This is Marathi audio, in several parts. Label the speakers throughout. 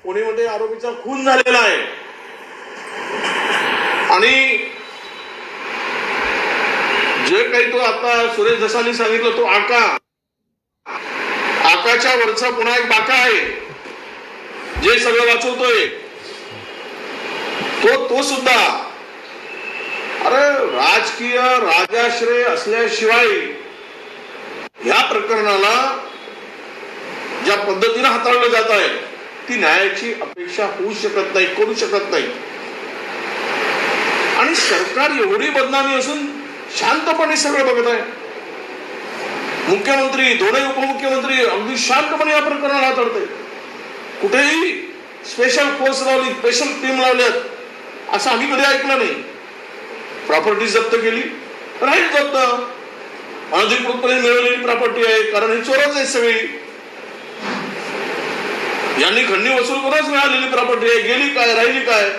Speaker 1: पुणेमध्ये आरोपीचा खून झालेला आहे आणि जे काही तो आता सुरेश धसांनी सांगितलं तो आकाच्या वरचा पुन्हा एक बाका आहे जे सगळं वाचवतोय तो सुद्धा. अरे राजकीय राजाश्रय असल्याशिवाय या प्रकरणाला ज्या पद्धतीने हाताळलं जात आहे ती न्यायाची अपेक्षा होऊ शकत नाही, करू शकत नाही. आणि सरकार एवढी बदनामी असून शांतपणे सगळं बघत आहे. मुख्यमंत्री दोन्ही उपमुख्यमंत्री अगदी शांतपणे या प्रकरणाला हाताळते. कुठेही स्पेशल फोर्स लावली, स्पेशल टीम लावल्यात असं आम्ही कधी ऐकलं नाही. प्रॉपर्टी जप्त केली, राहील जप्त, अनधिकृतपणे मिळवलेली प्रॉपर्टी आहे कारण ही चोरच आहे सगळी. यांनी खंडणी वसूल करूनच मिळालेली प्रॉपर्टी आहे, गेली काय राहिली काय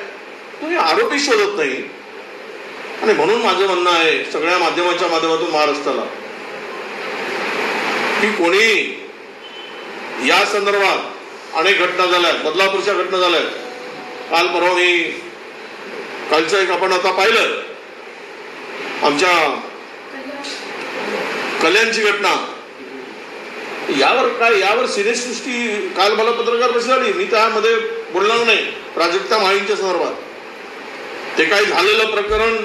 Speaker 1: तुम्ही आरोपी शोधत नाही. आणि म्हणून माझं म्हणणं आहे सगळ्या माध्यमाच्या माध्यमातून महाराष्ट्राला की कोणी या संदर्भात अनेक घटना झाल्या, बदलापूरच्या घटना झाल्या. काल परवा कालचं एक आपण आता पाहिलं आमच्या कल्याणची घटना. यावर सिरियस सृष्टी काल मला पत्रकार बसली, मी त्यामध्ये बोलणार नाही. प्राजक्ता माळींच्या संदर्भात ते काही झालेलं प्रकरण,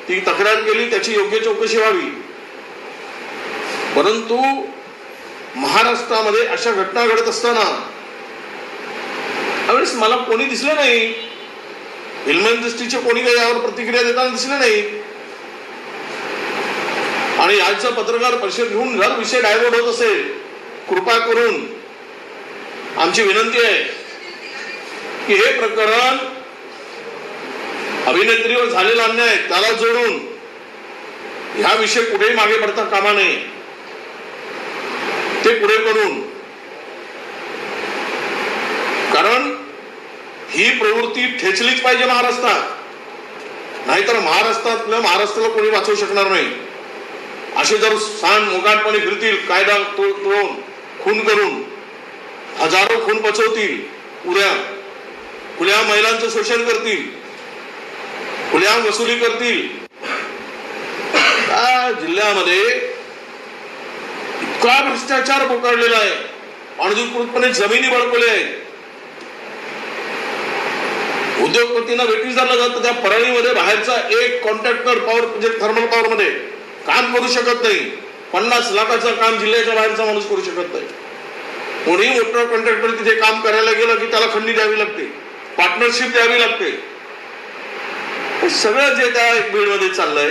Speaker 1: ती तक्रार केली, त्याची योग्य चौकशी व्हावी. परंतु महाराष्ट्रामध्ये अशा घटना घडत असताना त्यावेळेस मला कोणी दिसलं नाही, हिलमेन दृष्टीचे कोणी काही यावर प्रतिक्रिया देताना दिसले नाही. आणि आजचा पत्रकार परिषद घेऊन जर विषय डायव्हर्ट होत असेल, कृपा करून आमची विनंती आहे की हे प्रकरण अभिनेत्रीवर झालेला अन्याय त्याला जोडून ह्या विषय कुठेही मागे पडता कामा नये. ते पुढे करून, कारण ही प्रवृत्ती ठेचलीच पाहिजे महाराष्ट्रात, नाहीतर महाराष्ट्राला कोणी वाचवू शकणार नाही. असे जर सांड मोकाटपणे फिरतील, कायदा तोडून खून करून हजारो खून पचवतील, उद्या खुल्या महिलांचं शोषण करतील, खुल्या वसुली करतील. त्या जिल्ह्यामध्ये इतका भ्रष्टाचार पोकारलेला आहे, अनधिकृतपणे जमिनी बळकवल्या आहेत. उद्योगपतींना वेठीस धरलं जातं. त्या परळीमध्ये बाहेरचा एक contractor power project thermal power मध्ये काम करू शकत नाही. 50 लाखाचं काम जिल्ह्याच्या बाहेरचा माणूस करू शकत नाही. कोणी मोठा कॉन्ट्रॅक्टर तिथे काम करायला गेलं की त्याला खंडी द्यावी लागते, पार्टनरशिप द्यावी लागते. सगळं जे त्या बीड मध्ये चाललंय,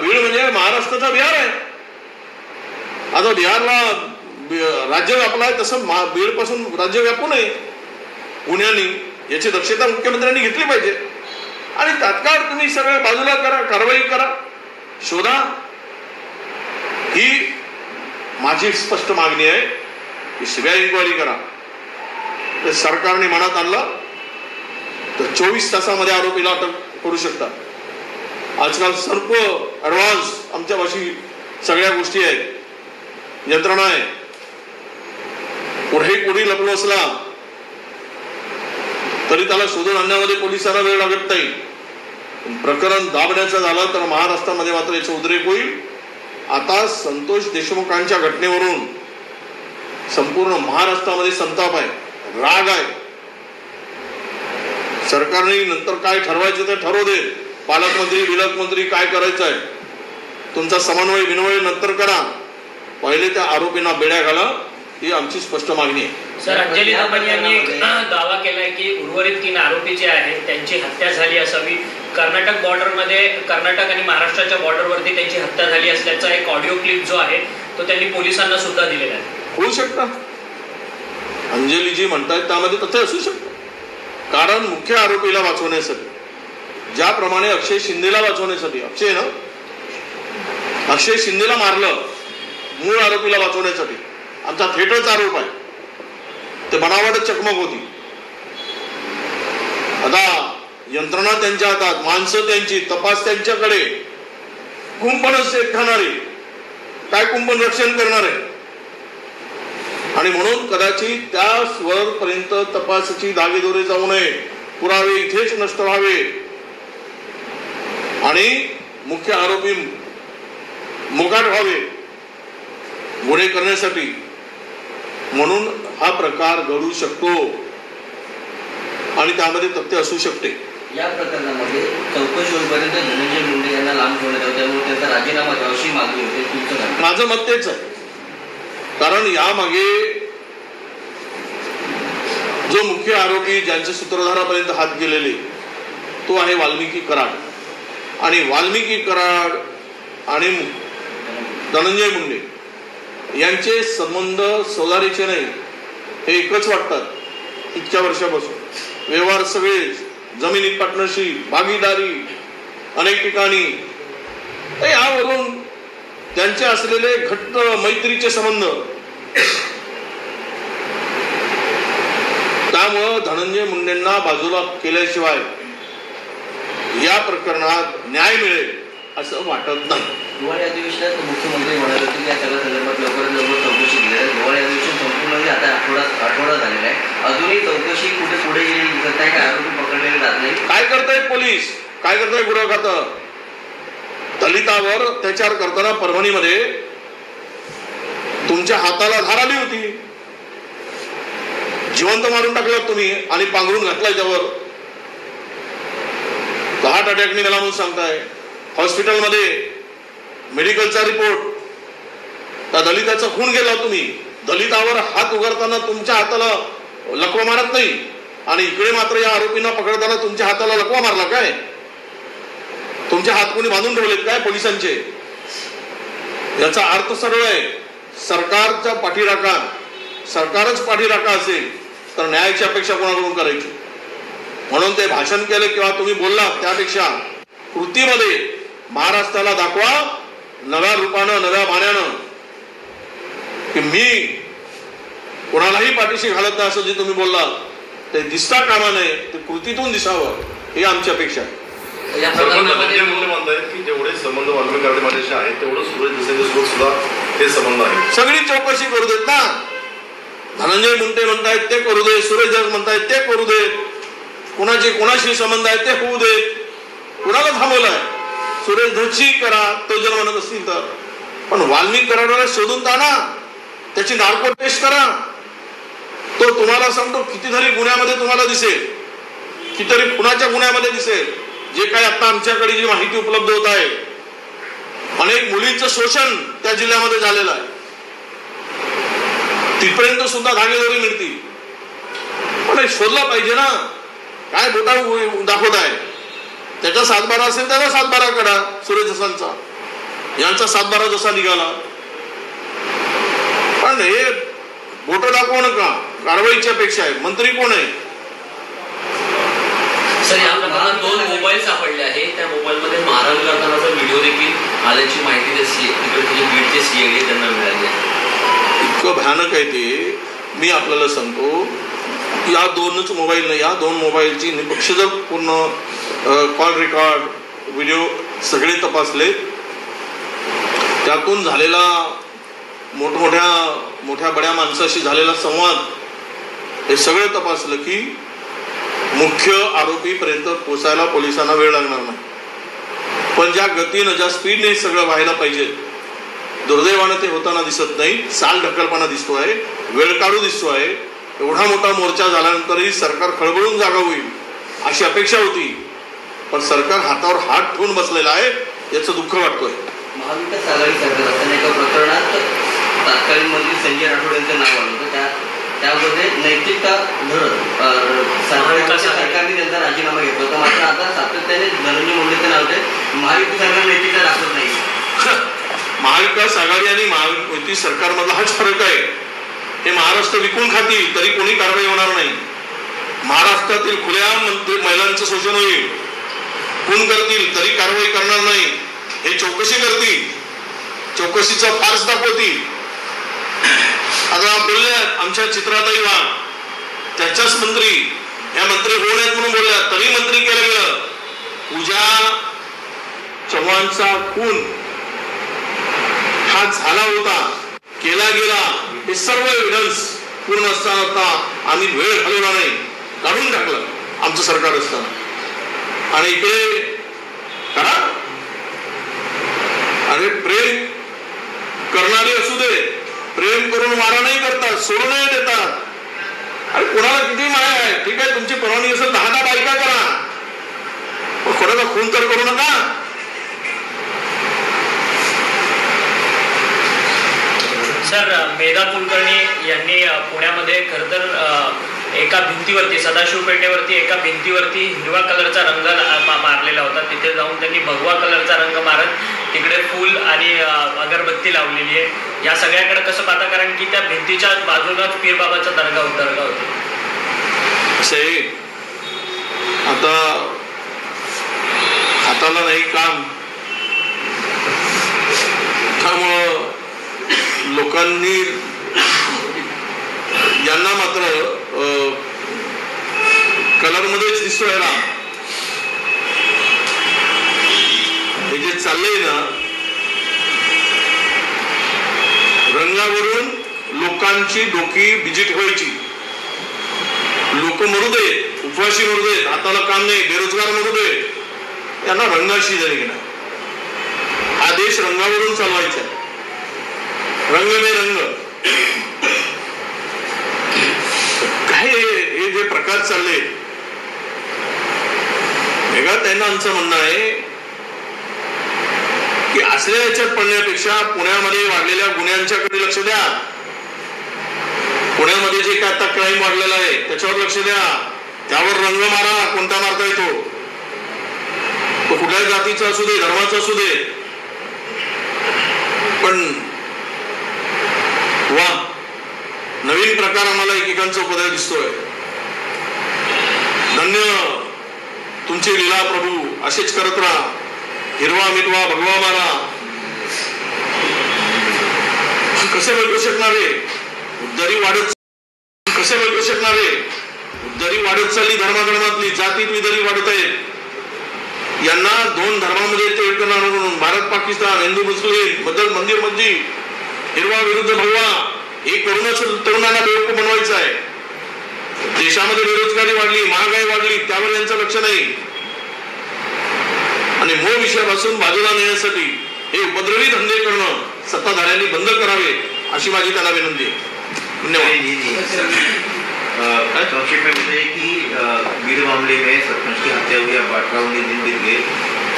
Speaker 1: बीड म्हणजे महाराष्ट्राचा बिहार आहे. आता बिहारला राज्य व्यापलं आहे, तसं बीड पासून राज्य व्यापू नये पुण्याने. याची दक्षता मुख्यमंत्र्यांनी घेतली पाहिजे. आणि तात्काळ तुम्ही सगळं बाजूला करा, कारवाई करा, शोधा. ही माझी स्पष्ट मागणी आहे की सीबीआय इन्क्वायरी करा. तर सरकारने मनात आणलं तर 24 तासामध्ये आरोपीला अटक करू शकता. आजकाल सर्व ऍडव्हान्स आमच्यापाशी सगळ्या गोष्टी आहेत, यंत्रणा आहे. कुठे लपलो असला तरी त्याला शोधून आणण्यामध्ये पोलिसांना वेळ लागत नाही. प्रकरण दाबण्याचं झालं तर महाराष्ट्रामध्ये मात्र याचा उद्रेक होईल. आता संतोष देशमुखांच्या घटनेवरून संपूर्ण महाराष्ट्रामध्ये संताप आहे, राग आहे. सरकारने नंतर काय ठरवायचं ते ठरवू दे. पालकमंत्री विलकमंत्री काय करायचं आहे तुमचा समन्वय विनवय नंतर करा, पहिले त्या आरोपींना बेड्या घाला. ही आमची स्पष्ट मागणी आहे.
Speaker 2: सर, अंजली दमन यांनी एक दावा केलाय की उर्वरित 3 आरोपी जे आहेत त्यांची हत्या झाली असावी. कर्नाटक बॉर्डरमध्ये, कर्नाटक आणि महाराष्ट्राच्या बॉर्डरवरती त्यांची हत्या झाली असल्याचा एक ऑडिओ क्लिप जो आहे तो त्यांनी पोलिसांना सुद्धा दिलेला आहे.
Speaker 1: होऊ शकतं, अंजली जी म्हणतायत त्यामध्ये तथ्य असू शकतं. कारण मुख्य आरोपीला वाचवण्यासाठी, ज्याप्रमाणे अक्षय शिंदेला वाचवण्यासाठी, अक्षय शिंदेला मारलं मूळ आरोपीला वाचवण्यासाठी, आमचा थेटच आरोप आहे, ते बनावट चकमक होती. आता यंत्रणा त्यांच्या हातात, माणसं त्यांची, तपास त्यांच्याकडे, कुंपण खाणारे काय कुंपण रक्षण करणार आहे. आणि म्हणून कदाचित त्या स्वरपर्यंत तपासाची धागेदोरे जाऊ नये, पुरावे इथेच नष्ट व्हावे आणि मुख्य आरोपी मोकाट व्हावे गुन्हे करण्यासाठी, म्हणून हा प्रकार घडू शकतो आणि त्यामध्ये तथ्य असू शकते.
Speaker 3: या प्रकरणामध्ये चौकशी होईपर्यंत धनंजय मुंडे यांना लांब ठेवण्यात यावं, त्यामुळे त्यांचा राजीनामा द्यावा अशी मागणी होते. तुमचं काय?
Speaker 1: माझं मत तेच आहे. कारण यामागे जो मुख्य आरोपी ज्यांच्या सूत्रधारापर्यंत हात गेलेले तो आहे वाल्मिकी कराड, आणि वाल्मिकी कराड आणि धनंजय मुंडे यांचे संबंध सौदारीचे नाही, हे एकच वाटतात इतक्या वर्षापासून. व्यवहार सगळे जमिनीत पार्टनरशिप, भागीदारी अनेक ठिकाणी, यावरून त्यांचे असलेले घट्ट मैत्रीचे संबंध. त्यामुळं धनंजय मुंडेंना बाजूला केल्याशिवाय या प्रकरणात न्याय मिळेल असं वाटत नाही.
Speaker 3: हिवाळी अधिवेशनात मुख्यमंत्री म्हणाले होते की या सगळ्या संदर्भात लवकरात लवकर चौकशी केली जाईल. हिवाळी अधिवेशन संपूर्ण आता आठवडा झालेला आहे, अजूनही चौकशी कुठे पुढे गेलेली दिसत नाही, काय आरोपी पकडलेले जात नाही.
Speaker 1: काय करतायत पोलीस, काय करताय गुन्हा खातं? दलितावर अत्याचार करताना परभणीमध्ये तुमच्या हाताला धार आली होती, जिवंत मारून टाकलं तुम्ही आणि पांघरून घातलाय त्यावर. हार्ट अटॅक निघाला म्हणून सांगताय. हॉस्पिटलमध्ये मेडिकलचा रिपोर्ट, त्या दलिताचा खून गेला. तुम्ही दलितावर हात उगारताना तुमच्या हाताला लकवा मारत नाही, आणि इकडे मात्र या आरोपींना पकडताना तुमच्या हाताला लकवा मारला. काय तुमचे हात कोणी बांधून ठेवलेत काय पोलिसांचे? याचा अर्थ सरळ आहे, सरकारच्या पाठीराखा, सरकारच पाठीराखा असेल तर न्यायाची अपेक्षा कोणाकडून करायची? म्हणून ते भाषण केलं किंवा तुम्ही बोललात, त्यापेक्षा कृतीमध्ये महाराष्ट्राला दाखवा नव्या रूपानं, नव्या मान्यानं, की मी कोणालाही पाठीशी घालत नाही असं जे तुम्ही बोललात ते दिसता कामा नये, ते कृतीतून दिसावं ही आमची अपेक्षा आहे.
Speaker 4: धनंजय मुंडे म्हणतायत की जेवढे संबंध वाल्मिकी कराड माझ्याशी आहेत तेवढं सुरेश धसेंच्यासोबत सुद्धा ते संबंध आहेत.
Speaker 1: सगळी चौकशी करू देत ना. धनंजय मुंडे म्हणतायत ते करू दे, सुरेश धस म्हणतायत ते करू देत, कोणाचे कोणाशी संबंध आहेत ते होऊ देत. कुणाला थांबवलंय? सुरेश धसशी करा तो जर म्हणत असतील तर, पण वाल्मिकी कराडाला शोधून ताना, त्याची नार्को टेस्ट करा. तो तुम्हाला सांगतो कितीतरी गुन्ह्यामध्ये तुम्हाला दिसेल, कितीतरी खुनाच्या गुन्ह्यामध्ये दिसेल. जे काही आता आमच्याकडे जी माहिती उपलब्ध होत आहे, अनेक मुलींचं शोषण त्या जिल्ह्यामध्ये झालेलं आहे, तिथपर्यंत सुद्धा धागेदोरी मिळती. पण शोधला पाहिजे ना. काय बोटा दाखवत आहे? त्याचा 7-12 असेल त्याचा 7-12 काढा. सुरेश धसांचा, यांचा 7-12 जसा निघाला. पण हे बोट दाखवू नका, कारवाईची अपेक्षा आहे. मंत्री कोण आहे?
Speaker 5: सर, या प्रकरणात 2 मोबाईल सापडले आहे. त्या मोबाईलमध्ये मारहाण करतानाचा व्हिडिओ देखील आल्याची माहिती तिकडे बीडचे सीआयडी त्यांना मिळाली आहे.
Speaker 1: इतकं भयानक आहे ते. मी आपल्याला सांगतो, या 2च मोबाईल नाही, या 2 मोबाईलची निष्पक्ष जर पूर्ण कॉल रेकॉर्ड, व्हिडिओ सगळे तपासले, त्यातून झालेला मोठ्या बड्या माणसाशी झालेला संवाद, हे सगळे तपासलं की मुख्य आरोपीपर्यंत पोचायला पोलिसांना वेळ लागणार नाही. पण ज्या गतीनं, ज्या स्पीडने सगळं व्हायला पाहिजे, दुर्दैवानं ते होताना दिसत नाही. साल ढकलपणा दिसतोय, वेळ काढू दिसतोय. एवढा मोठा मोर्चा झाल्यानंतरही सरकार खळबळून जागा होईल अशी अपेक्षा होती, पण सरकार हातावर हात ठेवून बसलेला आहे, याचं दुःख वाटतोय.
Speaker 3: महाविकास आघाडी सरकार असताना एका प्रकरणात तत्कालीन मंत्री संजय राठोड यांचं नाव आलं होतं. त्यामध्ये नैतिकता धरत सरकारने त्यांचा राजीनामा घेतला होता. मात्र आता सातत्याने धनंजय मुंडेचं नाव आहे. महायुती सरकार नैतिकता दाखवत नाही.
Speaker 1: महाविकास आघाडी आणि महायुती सरकारमधला हाच फरक आहे. हे महाराष्ट्र विकून खातील तरी कोणी कारवाई होणार नाही. महाराष्ट्रातील खुल्या महिलांचं शोषण होईल, खून करतील तरी कारवाई करणार नाही. हे चौकशी करतील, चौकशीचा फार्स दाखवतील. आता बोलल्या आमच्या चित्राताई वाघ, त्याच्याच मंत्री, या मंत्री होऊ नयेत म्हणून बोलल्या, तरी मंत्री केलं गेलं. पूजा चव्हाणचा खून हा झाला होता, केला गेला, हे सर्व एव्हिडन्स पूर्ण असताना आम्ही वेळ घालवला नाही, काढून टाकलं आमचं सरकार असताना. आणि इकडे करा, अरे प्रेम करणारे असू दे, प्रेम करून मारा नाही करतात, सोडून नाही देतात. अरे कोणाला किती माया आहे, ठीक आहे तुमची परवानगी असेल 10 बायका करा, पण कोणाचा खून तर करू नका.
Speaker 2: सर, मेधा कुलकर्णी यांनी पुण्यामध्ये खरं तर एका भिंतीवरती, सदाशिव पेठेवरती एका भिंतीवरती हिरवा कलरचा रंग मारलेला होता. तिथे जाऊन त्यांनी भगवा कलरचा रंग मारत तिकडे फूल आणि अगरबत्ती लावलेली आहे. या सगळ्याकडे कसं पाहता, कारण की त्या भिंतीच्या बाजूलाच पीरबाबाचा दर्गा होता.
Speaker 1: असे आता हाताला नाही काम, त्यामुळं लोकांनी यांना मात्र कलर मध्येच दिसतोय ना. हे जे चाललंय ना, रंगावरून लोकांची डोकी बिजीट व्हायची. लोक मरू दे, उपवासी मरू दे, हाताला काम नाही, बेरोजगार मरू दे, यांना रंगाशी झाली नाही. हा देश रंगावरून चालवायचा, रंग में रंग. काय हे जे प्रकार चालले, वेगळा त्यांना आमचं म्हणणं आहे की असल्या याच्यात पडण्यापेक्षा पुण्यामध्ये वाढलेल्या गुन्ह्यांच्याकडे लक्ष द्या. पुण्यामध्ये जे काय आता क्राईम वाढलेला आहे त्याच्यावर लक्ष द्या, त्यावर रंग मारा, कोणता मारता येतो, तो कुठल्याही जातीचा असू दे, धर्माचा असू दे. पण वा, नवीन प्रकार आम्हाला एकेकांचा उपदय दिसतोय. धन्य तुमची लीला प्रभू, असेच करत राहा. हिरवा मिरवा भगवा मारा. कसे बदलू शकणारे उद्धारी वाढत, कसे बदलू शकणारे उद्धारी वाढत चालली, धर्माधर्मातली जातीत विधारी वाढत आहेत. यांना 2 धर्मामध्ये ते करणार म्हणून भारत पाकिस्तान, हिंदू मुस्लिम बद्दल मंदिर मस्जिद, हिरवा विरुद्ध भगवा, हे करूनच तरुणांना बेवकूफ बनवायचं आहे. देशामध्ये बेरोजगारी वाढली, महागाई वाढली, त्यावर यांचं लक्ष नाही. आणि मूळ विषयापासून बाजूला नेण्यासाठी हे उपद्रवी धंदे करणं सत्ताधाऱ्यांनी बंद करावे, अशी माझी त्यांना विनंती आहे. धन्यवाद.
Speaker 6: संक्षेप में बताइए कि भीड़ मामले में सरपंच की हत्या हुई, अब 18-19 दिन बीत गए,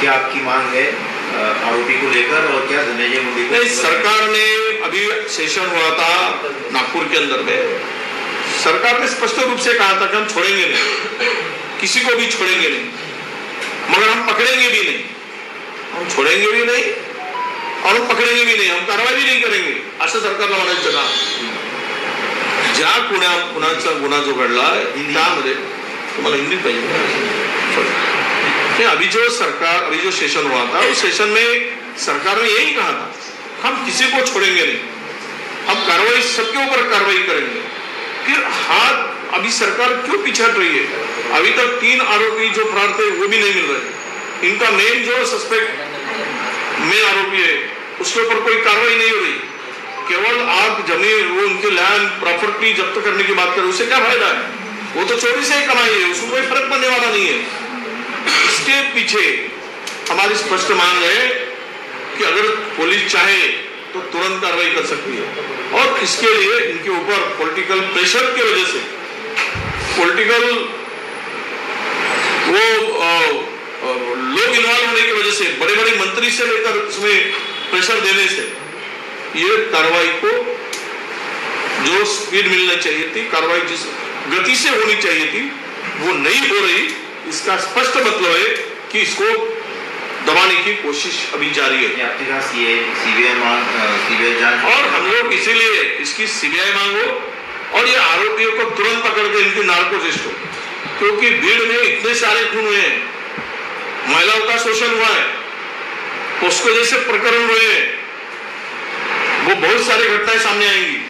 Speaker 6: क्या आपकी मांग है आरोपी को लेकर, और क्या धनंजय मुंडे को?
Speaker 1: सरकार ने अभी सेशन हुआ था नागपुर के अंदर में, सरकार ने स्पष्ट रूप से कहा था कि हम छोड़ेंगे नहीं, किसी को भी छोड़ेंगे नहीं, मगर हम पकड़ेंगे भी नहीं. हम छोड़ेंगे भी नहीं और हम पकड़ेंगे भी नहीं, हम कारवाई भी नहीं करेंगे, असं सरकारला म्हणायचं का. ज्या कुणाचा गुन्हा जो घडला त्यामध्ये तुम्हाला हिंदीत पाहिजे. अभी जो सेशन हुआ था उस सेशन में सरकार ने यही कहा था, हम किसी को छोड़ेंगे नहीं, हम कार्रवाई सबके ऊपर कार्रवाई करेंगे. फिर हाथ अभी सरकार क्यों पीछे हट रही है? अभी तक 3 आरोपी जो फरार थे वो भी नहीं मिल रहे. इनका मेन जो सस्पेक्ट मेन आरोपी है उसके ऊपर कोई कार्रवाई नहीं हो रही. केवल आप जमीन, वो उनकी लैंड प्रॉपर्टी जब्त करने की बात करें, उससे क्या फायदा है? वो तो चोरी से ही कमाई है, उसको कोई फर्क पड़ने वाला नहीं है. इसके पीछे हमारी स्पष्ट मांग है कि अगर पुलिस चाहे तो तुरंत कार्रवाई कर सकती है, और इसके लिए इनके ऊपर पॉलिटिकल प्रेशर की वजह से, पॉलिटिकल वो लोग इन्वॉल्व होने की वजह से, बड़े बड़े मंत्री से लेकर इसमें प्रेशर देने से ये कार्रवाई को जो स्पीड मिलनी चाहिए थी, कार्रवाई जिस गति से होनी चाहिए थी वो नहीं हो रही. इसका स्पष्ट मतलब है कि इसको दबाने की कोशिश अभी जारी है.
Speaker 6: आपके पास ये सीबीआई जांच,
Speaker 1: और हम लोग इसीलिए इसकी सीबीआई मांगो और ये आरोपियों को तुरंत पकड़ के इनकी नार्को लिस्ट हो, क्योंकि भीड़ में इतने सारे खून हुए हैं, महिलाओं का शोषण हुआ है, उसको जैसे प्रकरण हुए हैं, वो बहुत सारी घटनाएं सामने आएंगी.